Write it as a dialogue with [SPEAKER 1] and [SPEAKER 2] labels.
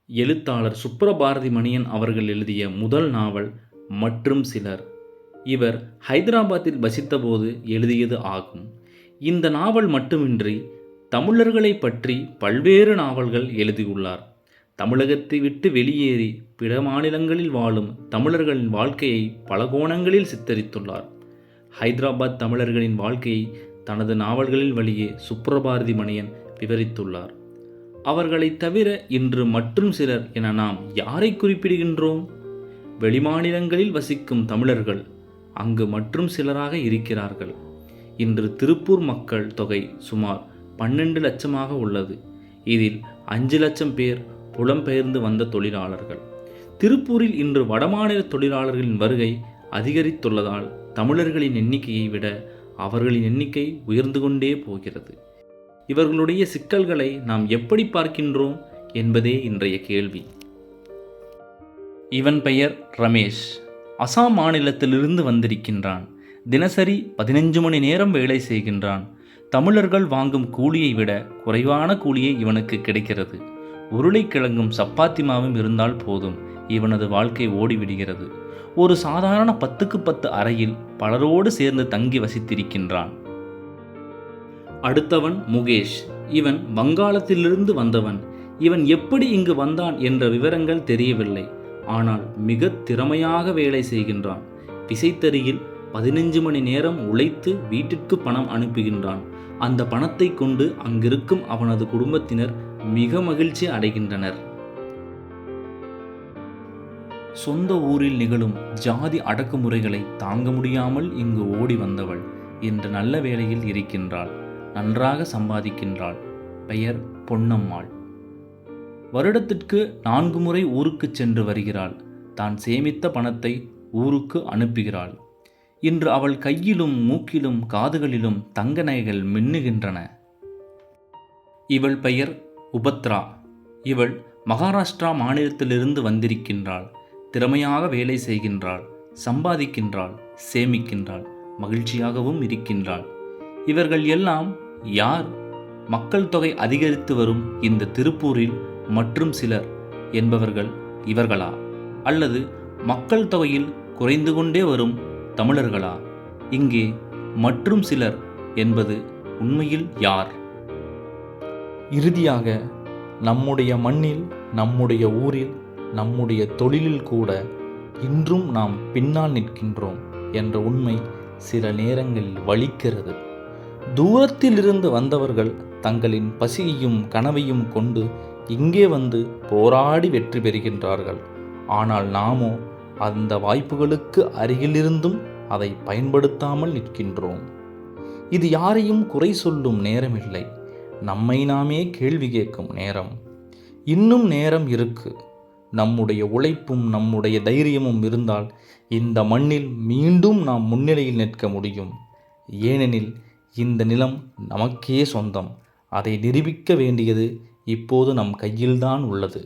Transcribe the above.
[SPEAKER 1] எழுத்தாளர் சுப்ரபாரதி மணியன் அவர்கள் எழுதிய முதல் நாவல் மற்றும் சிலர். இவர் ஹைதராபாத்தில் வசித்தபோது எழுதியது ஆகும். இந்த நாவல் மட்டுமின்றி தமிழர்களை பற்றி பல்வேறு நாவல்கள் எழுதியுள்ளார். தமிழகத்தை விட்டு வெளியேறி பிற மாநிலங்களில் வாழும் தமிழர்களின் வாழ்க்கையை பல கோணங்களில் சித்தரித்துள்ளார். ஹைதராபாத் தமிழர்களின் வாழ்க்கையை தனது நாவல்களின் வழியே சுப்ரபாரதி மணியன் விவரித்துள்ளார். அவர்களை தவிர இன்று மற்றும் சிலர் என நாம் யாரை குறிப்பிடுகின்றோம்? வெளிமாநிலங்களில் வசிக்கும் தமிழர்கள் அங்கு மற்றும் சிலராக இருக்கிறார்கள். இன்று திருப்பூர் மக்கள் தொகை சுமார் 12 லட்சமாக உள்ளது. இதில் 5 லட்சம் பேர் புலம்பெயர்ந்து வந்த தொழிலாளர்கள். திருப்பூரில் இன்று வடமாநில தொழிலாளர்களின் வருகை அதிகரித்துள்ளதால் தமிழர்களின் எண்ணிக்கையை விட அவர்களின் எண்ணிக்கை உயர்ந்து கொண்டே போகிறது. இவர்களுடைய சிக்கல்களை நாம் எப்படி பார்க்கின்றோம் என்பதே இன்றைய கேள்வி. இவன் பெயர் ரமேஷ். அசாம் மாநிலத்திலிருந்து வந்திருக்கின்றான். தினசரி 15 மணி நேரம் வேலை செய்கின்றான். தமிழர்கள் வாங்கும் கூலியை விட குறைவான கூலியே இவனுக்கு கிடைக்கிறது. உருளைக்கிழங்கும் சப்பாத்தி மாவும் இருந்தால் போதும், இவனது வாழ்க்கை ஓடிவிடுகிறது. ஒரு சாதாரண 10க்கு 10 அறையில் பலரோடு சேர்ந்து தங்கி வசித்திருக்கின்றான். அடுத்தவன் முகேஷ். இவன் வங்காளத்திலிருந்து வந்தவன். இவன் எப்படி இங்கு வந்தான் என்ற விவரங்கள் தெரியவில்லை. ஆனால் மிக திறமையாக வேலை செய்கின்றான். விசைத்தறியில் 15 மணி நேரம் உழைத்து வீட்டிற்கு பணம் அனுப்புகின்றான். அந்த பணத்தை கொண்டு அங்கிருக்கும் அவனது குடும்பத்தினர் மிக மகிழ்ச்சி அடைகின்றனர். சொந்த ஊரில் நிகழும் ஜாதி அடக்குமுறைகளை தாங்க முடியாமல் இங்கு ஓடி வந்தவள் இன்று நல்ல வேலையில் இருக்கின்றாள். நன்றாக சம்பாதிக்கின்றாள். பெயர் பொன்னம்மாள். வருடத்திற்கு 4 முறை ஊருக்கு சென்று வருகிறாள். தான் சேமித்த பணத்தை ஊருக்கு அனுப்புகிறாள். இன்று அவள் கையிலும் மூக்கிலும் காதுகளிலும் தங்க நகைகள் மின்னுகின்றன. இவள் பெயர் உபத்ரா. இவள் மகாராஷ்டிரா மாநிலத்திலிருந்து வந்திருக்கின்றாள். திறமையாக வேலை செய்கின்றாள், சம்பாதிக்கின்றாள், சேமிக்கின்றாள், மகிழ்ச்சியாகவும் இருக்கின்றாள். இவர்கள் எல்லாம் யார்? மக்கள் தொகை அதிகரித்து வரும் இந்த திருப்பூரில் மற்றும் சிலர் என்பவர்கள் இவர்களா? அல்லது மக்கள் தொகையில் குறைந்து கொண்டே வரும் தமிழர்களா? இங்கே மற்றும் சிலர் என்பது உண்மையில் யார்? இறுதியாக, நம்முடைய மண்ணில், நம்முடைய ஊரில், நம்முடைய தொழிலில் கூட இன்றும் நாம் பின்னால் நிற்கின்றோம் என்ற உண்மை சில நேரங்களில் வலிக்கிறது. தூரத்திலிருந்து வந்தவர்கள் தங்களின் பசியையும் கனவையும் கொண்டு இங்கே வந்து போராடி வெற்றி பெறுகின்றார்கள். ஆனால் நாமோ அந்த வாய்ப்புகளுக்கு அருகிலிருந்தும் அதை பயன்படுத்தாமல் நிற்கின்றோம். இது யாரையும் குறை சொல்லும் நேரமில்லை, நம்மை நாமே கேள்வி கேட்கும் நேரம். இன்னும் நேரம் இருக்கு. நம்முடைய உழைப்பும் நம்முடைய தைரியமும் இருந்தால் இந்த மண்ணில் மீண்டும் நாம் முன்னிலையில் நிற்க முடியும். ஏனெனில் இந்த நிலம் நமக்கே சொந்தம். அதை நிரூபிக்க வேண்டியது இப்போது நம் கையில்தான் உள்ளது.